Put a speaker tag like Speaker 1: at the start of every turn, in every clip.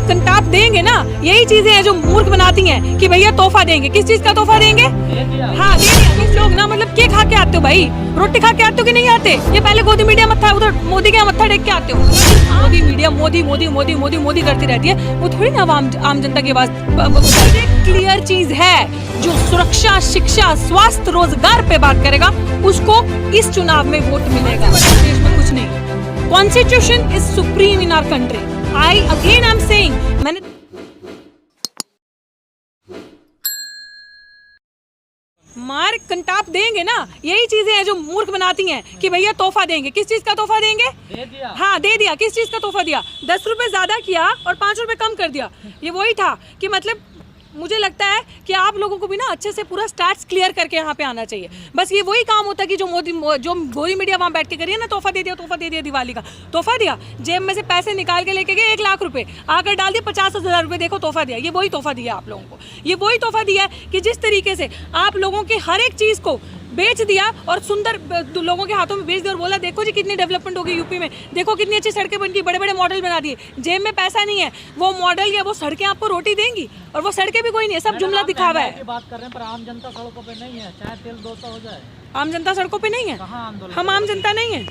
Speaker 1: कंटाप देंगे ना, यही चीजें हैं जो मूर्ख बनाती हैं कि भैया तोहफा देंगे। किस चीज का तोहफा देंगे? हाँ दे दिया। कुछ लोग ना मतलब के खा के आते हो भाई, रोटी खा के आते हो कि नहीं आते? ये पहले गोदी मीडिया मत्था, उधर मोदी के मत्था टेक के आते हो। मोदी मीडिया मोदी मोदी मोदी मोदी मोदी करती रहती है, वो थोड़ी ना आम जनता की आवाज। क्लियर चीज है, जो सुरक्षा, शिक्षा, स्वास्थ्य, रोजगार पे बात करेगा उसको इस चुनाव में वोट मिलेगा। देश में कुछ नहीं। Constitution is supreme in our country. I am saying, मैंने मार कंटाप देंगे ना, यही चीजें हैं जो मूर्ख बनाती हैं कि भैया तोहफा देंगे। किस चीज का तोहफा देंगे?
Speaker 2: दे दिया।
Speaker 1: हाँ दे दिया। किस चीज का तोहफा दिया? 10 रुपए ज्यादा किया और 5 रुपए कम कर दिया। ये वही था कि मतलब मुझे लगता है कि आप लोगों को भी ना अच्छे से पूरा स्टैट्स क्लियर करके यहाँ पे आना चाहिए। बस ये वही काम होता है कि जो गोदी मीडिया वहाँ बैठ के करिए ना, तोहफा दे दिया दिवाली का तोहफा दिया, जेब में से पैसे निकाल के लेके गए 1 लाख रुपए, आकर डाल दिए 50,000 रुपए, देखो तोहफा दिया। ये वही तोहफा दिया आप लोगों को। ये वही तोहफा दिया है कि जिस तरीके से आप लोगों के हर एक चीज़ को बेच दिया और सुंदर लोगों के हाथों में बेच दिया और बोला देखो जी कितनी डेवलपमेंट होगी यूपी में, देखो कितनी अच्छी सड़कें बन गई, बड़े बड़े मॉडल बना दिए। जेब में पैसा नहीं है, वो मॉडल या वो सड़कें आपको रोटी देंगी और वो सड़कें भी कोई नहीं है, सब जुमला दिखावा है।
Speaker 2: बात कर रहे हैं पर आम जनता सड़कों पे नहीं है, चाहे तेल 200 हो जाए।
Speaker 1: आम जनता सड़कों पे नहीं है? हम आम जनता नहीं है।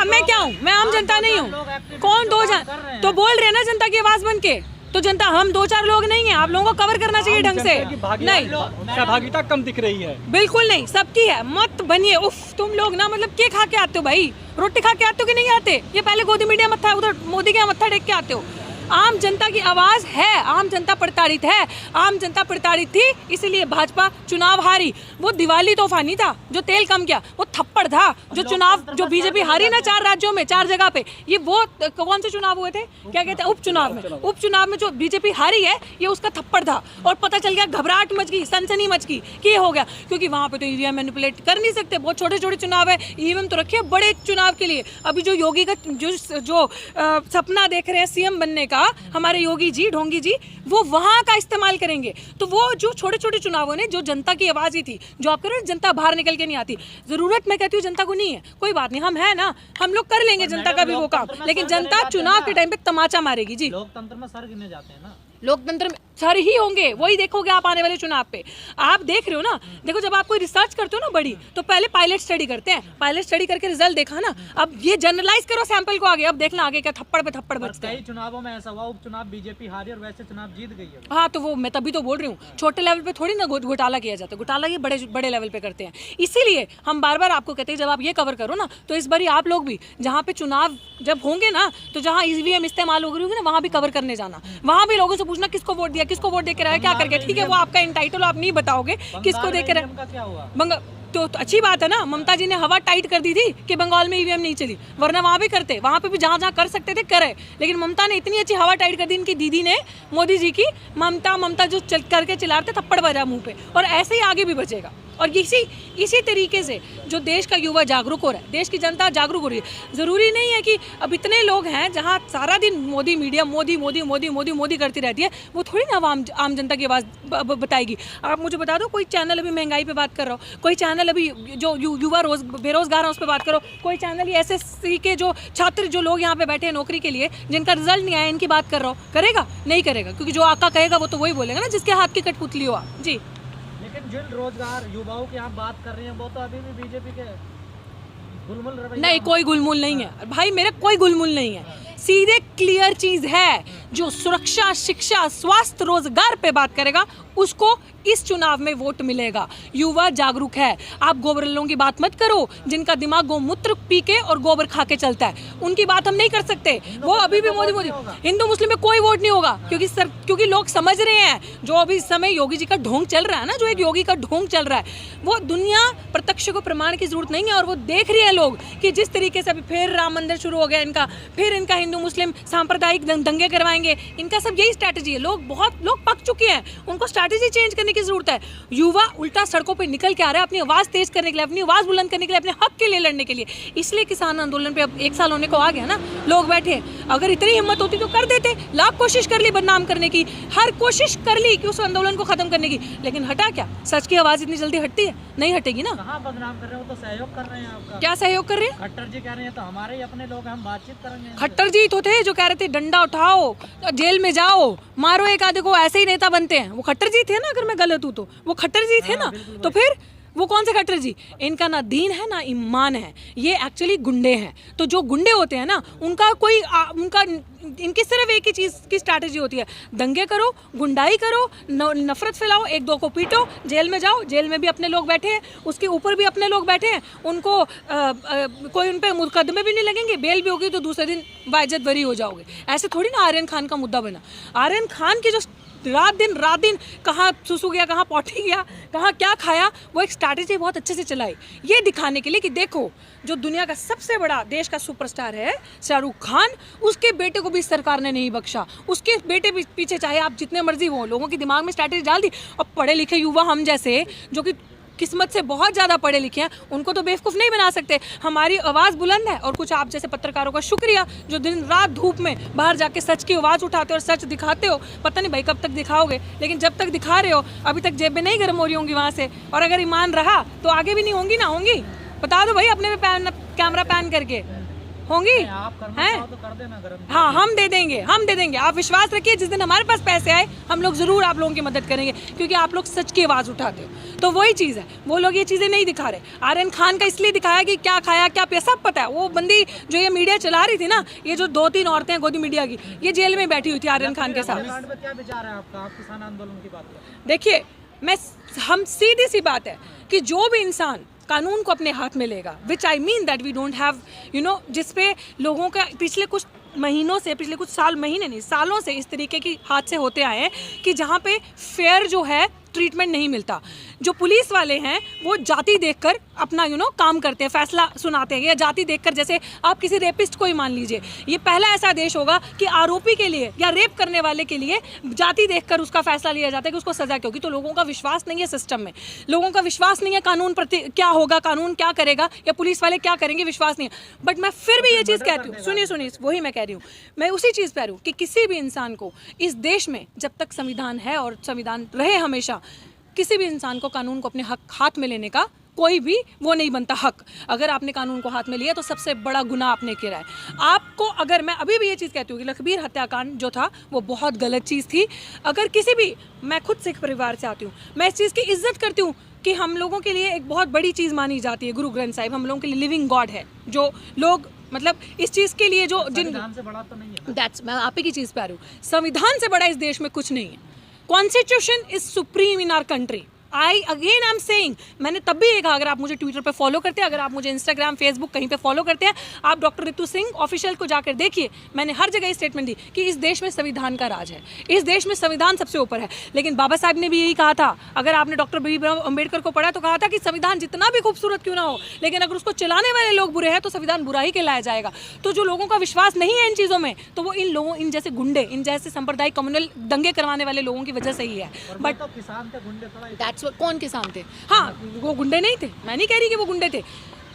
Speaker 1: मैं क्या हूँ? मैं आम जनता नहीं हूँ। कौन दो जन तो बोल रहे हैं ना जनता की आवाज बन के, तो जनता हम 2-4 लोग नहीं हैं। आप लोगों को कवर करना चाहिए ढंग से। नहीं,
Speaker 3: सहभागिता कम दिख रही है।
Speaker 1: बिल्कुल नहीं, सबकी है। मत बनिए उफ, तुम लोग ना मतलब के खा के आते हो भाई, रोटी खा के आते हो कि नहीं आते? ये पहले गोदी मीडिया मत्था, उधर मोदी के मत्था टेक के आते हो। आम जनता की आवाज है, आम जनता प्रताड़ित है, आम जनता प्रताड़ित थी इसलिए भाजपा चुनाव हारी। वो दिवाली तोहफा नहीं था जो तेल कम किया, वो थप्पड़ था जो चुनाव, जो बीजेपी हारी ना 4 राज्यों में 4 जगह पे। ये वो कौन से चुनाव हुए थे, क्या कहते हैं, उपचुनाव में जो बीजेपी हारी है, ये उसका थप्पड़ था। और पता चल गया, घबराहट मच गई, सनसनी मच गई कि ये हो गया, क्योंकि वहां पे तो ईवीएम मैनिपुलेट कर नहीं सकते, बहुत छोटे छोटे चुनाव है। ईवीएम तो रखिए बड़े चुनाव के लिए। अभी जो योगी का जो सपना देख रहे हैं सीएम बनने का, हमारे योगी जी, ढोंगी जी, वो वहां का इस्तेमाल करेंगे। तो वो जो छोटे छोटे चुनावों ने जो जनता की आवाज ही थी, जो आप कह रहे हो जनता बाहर निकल के नहीं आती, जरूरत मैं कहती हूँ जनता को नहीं है, कोई बात नहीं, हम है ना, हम लोग कर लेंगे जनता का भी वो काम, लेकिन जनता चुनाव के टाइम पे तमाचा मारेगी जी।
Speaker 2: लोकतंत्र में सर गिने जाते हैं ना,
Speaker 1: लोकतंत्र में सर ही होंगे, वही देखोगे आप आने वाले चुनाव पे। आप देख रहे हो ना, देखो जब आप कोई रिसर्च करते हो ना बड़ी, तो पहले पायलट स्टडी करते हैं, पायलट स्टडी करके रिजल्ट देखा ना, अब ये जनरलाइज करो सैंपल को आगे, अब देखना आगे क्या थप्पड़ पे थप्पड़ बचते हैं।
Speaker 2: कई चुनावों में ऐसा हुआ, उपचुनाव बीजेपी हारी और वैसे चुनाव जीत गई है।
Speaker 1: हाँ तो वो मैं तभी तो बोल रही हूँ, छोटे लेवल पे थोड़ी ना घोटाला किया जाता है, घोटाला ये बड़े बड़े लेवल पे करते हैं। इसीलिए हम बार बार आपको कहते हैं जब आप ये कवर करो ना, तो इस बार आप लोग भी जहाँ पे चुनाव जब होंगे ना, तो जहाँ ईवीएम इस्तेमाल हो रही होगी ना, वहाँ भी कवर करने जाना, वहाँ भी लोगों से पूछना किसको वोट दिया, किसको वोट देकर आया, क्या करके। ठीक है, वो आपका इंटाइटल, आप नहीं बताओगे किसको देकर तो अच्छी बात है ना। ममता जी ने हवा टाइट कर दी थी कि बंगाल में ईवीएम नहीं चली, वरना वहाँ भी करते, वहाँ पे भी जहाँ जहाँ कर सकते थे करे, लेकिन ममता ने इतनी अच्छी हवा टाइट कर दी इनकी दीदी ने, मोदी जी की। ममता जो करके चिल्लाते थप्पड़ बजा मुंह पे, और ऐसे ही आगे भी बचेगा। और इसी तरीके से जो देश का युवा जागरूक हो रहा है, देश की जनता जागरूक हो रही है। ज़रूरी नहीं है कि अब इतने लोग हैं जहाँ सारा दिन मोदी मीडिया मोदी मोदी मोदी मोदी मोदी करती रहती है, वो थोड़ी ना आम जनता की आवाज़ बताएगी। आप मुझे बता दो, कोई चैनल अभी महंगाई पे बात कर रहा हो, कोई चैनल अभी जो युवा बेरोजगार है उस पर बात करो, कोई चैनल ये SSC के जो छात्र जो लोग यहाँ पे बैठे हैं नौकरी के लिए, जिनका रिजल्ट नहीं आया, इनकी बात कर रहा हो, करेगा? नहीं करेगा, क्योंकि जो आका कहेगा वो तो वही बोलेगा ना जिसके हाथ की कठपुतली हो आप जी।
Speaker 2: लेकिन जिन रोजगार युवाओं की आप बात कर रही हैं, वो तो अभी भी बीजेपी के गुलमुल रवैया।
Speaker 1: नहीं, कोई गुलमुल नहीं है भाई, मेरे कोई गुलमुल नहीं है। सीधे क्लियर चीज है, जो सुरक्षा, शिक्षा, स्वास्थ्य, रोजगार पे बात करेगा उसको इस चुनाव में वोट मिलेगा। युवा जागरूक है। आप गोबरलों की बात मत करो, जिनका दिमाग गोमूत्र पी के और गोबर खा के चलता है, उनकी बात हम नहीं कर सकते। वो अभी भी मोदी हिंदू मुस्लिम में कोई वोट नहीं होगा, क्योंकि लोग समझ रहे हैं जो अभी इस समय योगी जी का ढोंग चल रहा है ना, जो एक योगी का ढोंग चल रहा है, वो दुनिया प्रत्यक्ष को प्रमाण की जरूरत नहीं है। और वो देख रही है लोग कि जिस तरीके से अभी फिर राम मंदिर शुरू हो गया इनका, फिर इनका हिंदू मुस्लिम सांप्रदायिक दंगे करवाएंगे, इनका सब यही स्ट्रैटेजी है। बहुत लोग पक चुके हैं, उनको स्ट्रैटेजी चेंज करने की की जरूरत है। युवा उल्टा सड़कों पे निकल के आ रहा है अपनी आवाज़ तेज करने के लिए, अपनी आवाज़ बुलंद करने के लिए, अपने हक के लिए लड़ने के लिए। इसलिए किसान आंदोलन पे अब 1 साल होने को आ गया ना, लोग बैठे हैं। अगर इतनी हिम्मत होती तो कर देते, लाख कोशिश कर ली बदनाम करने की, हर कोशिश कर ली कि उस आंदोलन को खत्म करने की, लेकिन हटा क्या? सच की आवाज़ इतनी जल्दी हटती है? नहीं हटेगी ना।
Speaker 2: कहाँ बदनाम कर रहे हो, तो सहयोग कर रहे हैं आपका।
Speaker 1: क्या सहयोग कर रहे हैं?
Speaker 2: खट्टर जी कह रहे हैं तो हमारे ही अपने लोग हैं, हम बातचीत करेंगे।
Speaker 1: खट्टर जी तो थे जो कह रहे थे डंडा उठाओ, जेल में जाओ, मारो एक आधे को, ऐसे ही नेता बनते हैं। वो खट्टर जी थे ना, अगर मैं गलत हूँ तो वो खट्टर जी थे ना। तो फिर वो कौन से खट्टर जी? इनका ना दीन है ना ईमान है, ये एक्चुअली गुंडे हैं। तो जो गुंडे होते हैं ना, उनका कोई इनकी सिर्फ एक ही चीज़ की स्ट्रैटेजी होती है, दंगे करो, गुंडाई करो, नफरत फैलाओ, एक दो को पीटो, जेल में जाओ। जेल में भी अपने लोग बैठे हैं, उसके ऊपर भी अपने लोग बैठे हैं, उनको कोई उन पर मुकदमे भी नहीं लगेंगे, बेल भी होगी तो दूसरे दिन बाइज्जत बरी हो जाओगे। ऐसे थोड़ी ना आर्यन खान का मुद्दा बना। आर्यन खान की जो रात दिन कहाँ सुसु गया, कहाँ पौटी गया, कहाँ क्या खाया, वो एक स्ट्रैटेजी बहुत अच्छे से चलाई, ये दिखाने के लिए कि देखो जो दुनिया का सबसे बड़ा देश का सुपरस्टार है शाहरुख खान, उसके बेटे को भी सरकार ने नहीं बख्शा। उसके बेटे पीछे चाहे आप जितने मर्जी हो, लोगों के दिमाग में स्ट्रैटेजी डाल दी। और पढ़े लिखे युवा हम जैसे जो कि किस्मत से बहुत ज़्यादा पढ़े लिखे हैं, उनको तो बेवकूफ़ नहीं बना सकते। हमारी आवाज़ बुलंद है और कुछ आप जैसे पत्रकारों का शुक्रिया जो दिन रात धूप में बाहर जाके सच की आवाज़ उठाते हो और सच दिखाते हो। पता नहीं भाई कब तक दिखाओगे, लेकिन जब तक दिखा रहे हो अभी तक जेबें नहीं गर्म हो रही होंगी वहाँ से, और अगर ईमान रहा तो आगे भी नहीं होंगी ना होंगी। बता दो भाई अपने पे कैमरा पैन करके होंगी हैं?
Speaker 2: तो कर देना गरम।
Speaker 1: हाँ हम दे देंगे, आप विश्वास रखिए। जिस दिन हमारे पास पैसे आए हम लोग ज़रूर आप लोगों की मदद करेंगे, क्योंकि आप लोग सच की आवाज़ उठाते हो। तो वही चीज़ है, वो लोग ये चीज़ें नहीं दिखा रहे। आर्यन खान का इसलिए दिखाया कि क्या खाया क्या पिया सब पता है। वो बंदी जो ये मीडिया चला रही थी ना, ये जो 2-3 औरतें हैं गोदी मीडिया की, ये जेल में बैठी हुई थी आर्यन खान के साथ।
Speaker 2: क्या विचार है आपका, आप किसान आंदोलन की बात करें?
Speaker 1: देखिए हम सीधी सी बात है कि जो भी इंसान कानून को अपने हाथ में लेगा, which I mean that we don't have जिसपे लोगों का पिछले कुछ महीनों से, पिछले कुछ सालों से इस तरीके की हादसे होते आए हैं कि जहाँ पे फेयर जो है ट्रीटमेंट नहीं मिलता। जो पुलिस वाले हैं वो जाति देखकर अपना काम करते हैं, फैसला सुनाते हैं, या जाति देखकर, जैसे आप किसी रेपिस्ट को ही मान लीजिए, ये पहला ऐसा देश होगा कि आरोपी के लिए या रेप करने वाले के लिए जाति देखकर उसका फैसला लिया जाता है कि उसको सजा क्या होगी। तो लोगों का विश्वास नहीं है सिस्टम में, लोगों का विश्वास नहीं है कानून प्रति, क्या होगा, कानून क्या करेगा या पुलिस वाले क्या करेंगे, विश्वास नहीं है। बट मैं फिर भी ये चीज़ कहती हूँ, सुनिए वही मैं कह रही हूँ, मैं उसी चीज़ पर हूँ कि किसी भी इंसान को इस देश में जब तक संविधान है और संविधान रहे हमेशा, किसी भी इंसान को कानून को अपने हाथ में लेने का कोई भी वो नहीं बनता हक। अगर आपने कानून को हाथ में लिया तो सबसे बड़ा गुनाह आपने किया है। आपको अगर मैं अभी भी ये चीज़ कहती हूँ कि लखबीर हत्याकांड जो था वो बहुत गलत चीज़ थी। अगर किसी भी, मैं खुद सिख परिवार से आती हूँ, मैं इस चीज़ की इज्जत करती हूँ कि हम लोगों के लिए एक बहुत बड़ी चीज़ मानी जाती है गुरु ग्रंथ साहिब, हम लोगों के लिए लिविंग गॉड है। जो लोग मतलब इस चीज़ के लिए जो
Speaker 2: संविधान से बड़ा तो नहीं है।
Speaker 1: दैट्स, मैं आप ही की चीज़ पे आ रही हूँ, संविधान से बड़ा इस देश में कुछ नहीं है। Constitution is supreme in our country. I am saying, मैंने तब भी ये कहा, अगर आप मुझे ट्विटर पे फॉलो करते हैं, अगर आप मुझे इंस्टाग्राम फेसबुक कहीं पे फॉलो करते हैं, आप डॉक्टर रितु सिंह ऑफिशियल को जाकर देखिए, मैंने हर जगह स्टेटमेंट दी कि इस देश में संविधान का राज है, इस देश में संविधान सबसे ऊपर है। लेकिन बाबा साहब ने भी यही कहा था, अगर आपने डॉक्टर भीमराव अम्बेडकर को पढ़ा तो कहा था कि संविधान जितना भी खूबसूरत क्यों ना हो, लेकिन अगर उसको चलाने वाले लोग बुरे हैं तो संविधान बुरा ही कहलाया जाएगा। तो जो लोगों का विश्वास नहीं है इन चीज़ों में, तो वो इन जैसे गुंडे, इन जैसे सांप्रदायिक कम्युनल दंगे करवाने वाले लोगों की वजह से ही है। बट
Speaker 2: किसान थे गुंडे, थोड़ा
Speaker 1: दैट्स कौन किसान थे? हाँ, वो गुंडे नहीं थे, मैं नहीं कह रही कि वो गुंडे थे।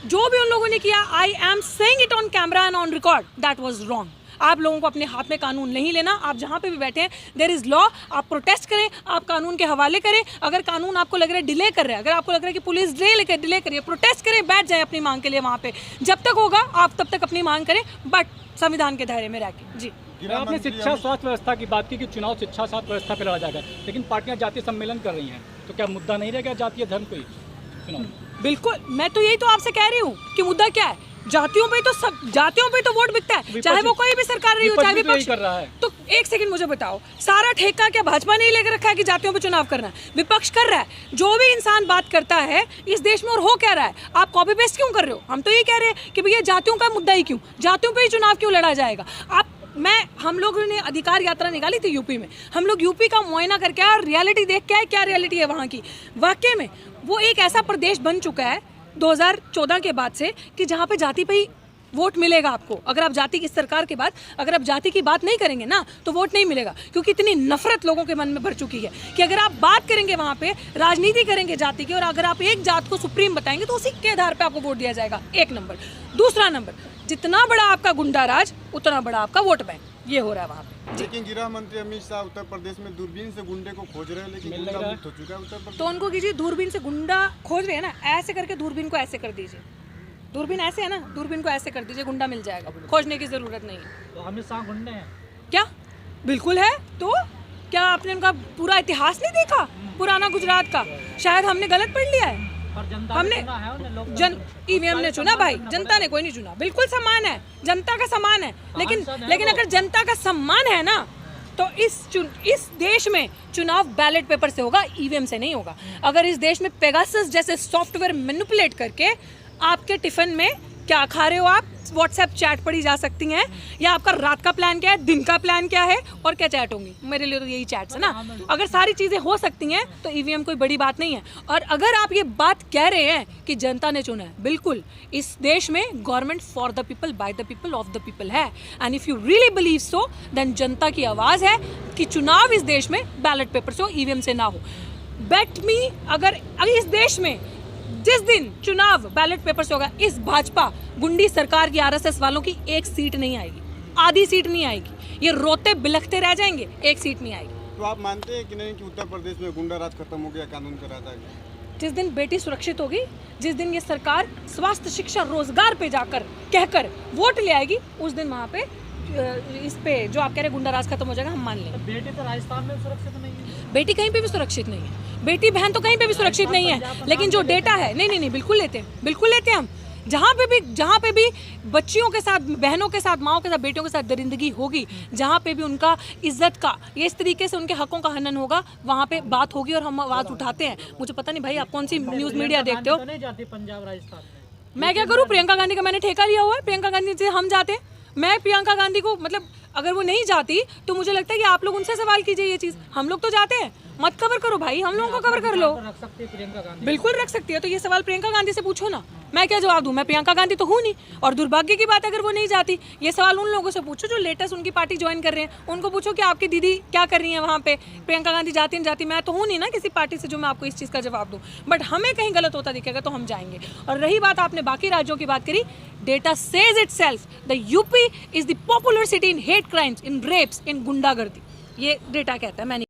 Speaker 1: जो भी उन लोगों ने किया, आई am saying it on camera and on record, that was wrong. आप लोगों को अपने हाथ में कानून नहीं लेना। आप जहाँ पे भी बैठे हैं, देयर इज लॉ, आप प्रोटेस्ट करें, आप कानून के हवाले करें। अगर कानून आपको लग रहा है डिले कर रहा है, अगर आपको लग रहा है कि पुलिस डिले करिए, प्रोटेस्ट करें, बैठ जाए अपनी मांग के लिए वहाँ पे। जब तक होगा आप तब तक अपनी मांग करें, बट संविधान के दायरे में रह के। जी,
Speaker 3: आपने शिक्षा स्वास्थ्य व्यवस्था की बात की कि चुनाव शिक्षा स्वास्थ्य व्यवस्था पर लड़ा जाएगा, लेकिन पार्टियां जातीय सम्मेलन कर रही हैं, तो क्या मुद्दा नहीं रहेगा जातीय धर्म को ही चुनाव?
Speaker 1: बिल्कुल, मैं तो यही तो आपसे कह रही हूँ कि मुद्दा क्या है। जातियों पे तो सब, जातियों पे तो वोट बिकता है, चाहे वो कोई भी सरकार रही हो, चाहे विपक्ष
Speaker 3: कर रहा है।
Speaker 1: तो एक सेकंड मुझे बताओ, सारा ठेका क्या भाजपा ने लेकर रखा है कि जातियों पे चुनाव करना है? विपक्ष कर रहा है। जो भी इंसान बात करता है इस देश में और हो क्या रहा है, आप कॉपी पेस्ट क्यों कर रहे हो? हम तो ये कह रहे हैं कि भैया जातियों का मुद्दा ही क्यों, जातियों पे ही चुनाव क्यों लड़ा जाएगा? हम लोगों ने अधिकार यात्रा निकाली थी यूपी में, हम लोग यूपी का मुआयना करके आए, रियलिटी देख के आए, क्या रियलिटी है वहाँ की। वाकई में वो एक ऐसा प्रदेश बन चुका है 2014 के बाद से कि जहाँ पे जाति पे ही वोट मिलेगा आपको। अगर आप जाति की सरकार के बाद अगर आप जाति की बात नहीं करेंगे ना तो वोट नहीं मिलेगा, क्योंकि इतनी नफरत लोगों के मन में भर चुकी है कि अगर आप बात करेंगे वहाँ पे, राजनीति करेंगे जाति की, और अगर आप एक जात को सुप्रीम बताएंगे तो उसी के आधार पे आपको वोट दिया जाएगा। एक नंबर। दूसरा नंबर, जितना बड़ा आपका गुंडा राज उतना बड़ा आपका वोट बैंक, ये हो रहा है वहाँ पे।
Speaker 4: लेकिन गृह मंत्री अमित शाह उत्तर प्रदेश में दूरबीन से गुंडे को खोज रहे हैं, लेकिन गुंडा मुक्त हो चुका है उत्तर प्रदेश।
Speaker 1: तो उनको कीजिए, दूरबीन से गुंडा खोज रहे हैं ना, ऐसे करके दूरबीन को ऐसे कर दीजिए। दूरबीन ऐसे है ना, दूरबीन को ऐसे कर दीजिए, गुंडा मिल जाएगा, खोजने की जरूरत नहीं है।
Speaker 2: तो अमित शाह गुंडे हैं
Speaker 1: क्या? बिल्कुल है। तो क्या आपने उनका पूरा इतिहास नहीं देखा पुराना गुजरात का? शायद हमने गलत पढ़ लिया है।
Speaker 2: पर जनता
Speaker 1: हमने
Speaker 2: ने चुना है उन्हें, लोग
Speaker 1: ईवीएम ने चुना भाई, जनता ने कोई नहीं चुना। बिल्कुल सम्मान है, जनता का सम्मान है, लेकिन अगर जनता का सम्मान है ना तो इस देश में चुनाव बैलेट पेपर से होगा, ईवीएम से नहीं होगा। अगर इस देश में पेगासस जैसे सॉफ्टवेयर मैनिपुलेट करके आपके टिफिन में क्या खा रहे हो आप, व्हाट्सएप चैट पढ़ी जा सकती हैं, या आपका रात का प्लान क्या है, दिन का प्लान क्या है, और क्या चैट होंगी। मेरे लिए तो यही चैट्स है ना। अगर सारी चीज़ें हो सकती हैं तो ईवीएम कोई बड़ी बात नहीं है। और अगर आप ये बात कह रहे हैं कि जनता ने चुना है, बिल्कुल इस देश में government for the people, by the people, of the people है। And if you really believe so, then जनता की आवाज़ है कि चुनाव इस देश में बैलेट पेपर से हो, ईवीएम से ना हो। बेट मी, अगर इस देश में जिस दिन चुनाव बैलेट पेपर से होगा, इस भाजपा गुंडी सरकार की, आरएसएस वालों की एक सीट नहीं आएगी, आधी सीट नहीं आएगी। ये रोते बिलखते रह जाएंगे, एक सीट नहीं आएगी।
Speaker 4: तो आप मानते हैं कि नहीं कि उत्तर प्रदेश में गुंडा राज खत्म हो गया, कानून का राज आ गया?
Speaker 1: जिस दिन बेटी सुरक्षित होगी, जिस दिन ये सरकार स्वास्थ्य, शिक्षा, रोजगार पे जाकर कहकर वोट ले आएगी, उस दिन वहाँ पे इस पे जो आप कह रहे गुंडा राज खत्म हो जाएगा, हम मान लेंगे।
Speaker 2: बेटी तो राजस्थान में सुरक्षित नहीं है,
Speaker 1: बेटी कहीं पे भी सुरक्षित नहीं है, बेटी बहन तो कहीं पे भी सुरक्षित नहीं है, लेकिन जो डेटा है, नहीं, बिल्कुल लेते हैं, बिल्कुल लेते हैं हम। जहाँ पे भी बच्चियों के साथ, बहनों के साथ, माओं के साथ, बेटियों के साथ दरिंदगी होगी, जहाँ पे भी उनका इज्जत का, ये इस तरीके से उनके हकों का हनन होगा, वहाँ पे बात होगी और हम आवाज़ उठाते हैं। मुझे पता नहीं भाई आप कौन सी न्यूज़ मीडिया देखते हो।
Speaker 2: तो नहीं जाती पंजाब राजस्थान में।
Speaker 1: मैं क्या करूँ, प्रियंका गांधी का मैंने ठेका लिया हुआ है, प्रियंका गांधी से हम जाते हैं। मैं प्रियंका गांधी को, मतलब अगर वो नहीं जाती तो मुझे लगता है कि आप लोग उनसे सवाल कीजिए ये चीज़। हम लोग तो जाते हैं, मत कवर करो भाई, हम लोगों को कवर कर लो।
Speaker 2: रख सकती है प्रियंका गांधी,
Speaker 1: बिल्कुल रख सकती है। तो ये सवाल प्रियंका गांधी से पूछो ना, मैं क्या जवाब दूं? मैं प्रियंका गांधी तो हूँ नहीं। और दुर्भाग्य की बात, अगर वो नहीं जाती, ये सवाल उन लोगों से पूछो जो लेटेस्ट उनकी पार्टी ज्वाइन कर रहे हैं। उनको पूछो कि आपकी दीदी क्या कर रही है वहाँ पे, प्रियंका गांधी जाती नहीं जाती। मैं तो हूँ नहीं ना किसी पार्टी से जो मैं आपको इस चीज़ का जवाब दूँ, बट हमें कहीं गलत होता दिखेगा तो हम जाएंगे। और रही बात, आपने बाकी राज्यों की बात करी, data says itself the UP is the popular city in hate crimes, in rapes, in गुंडागर्दी। ये डेटा कहता है, मैं नहीं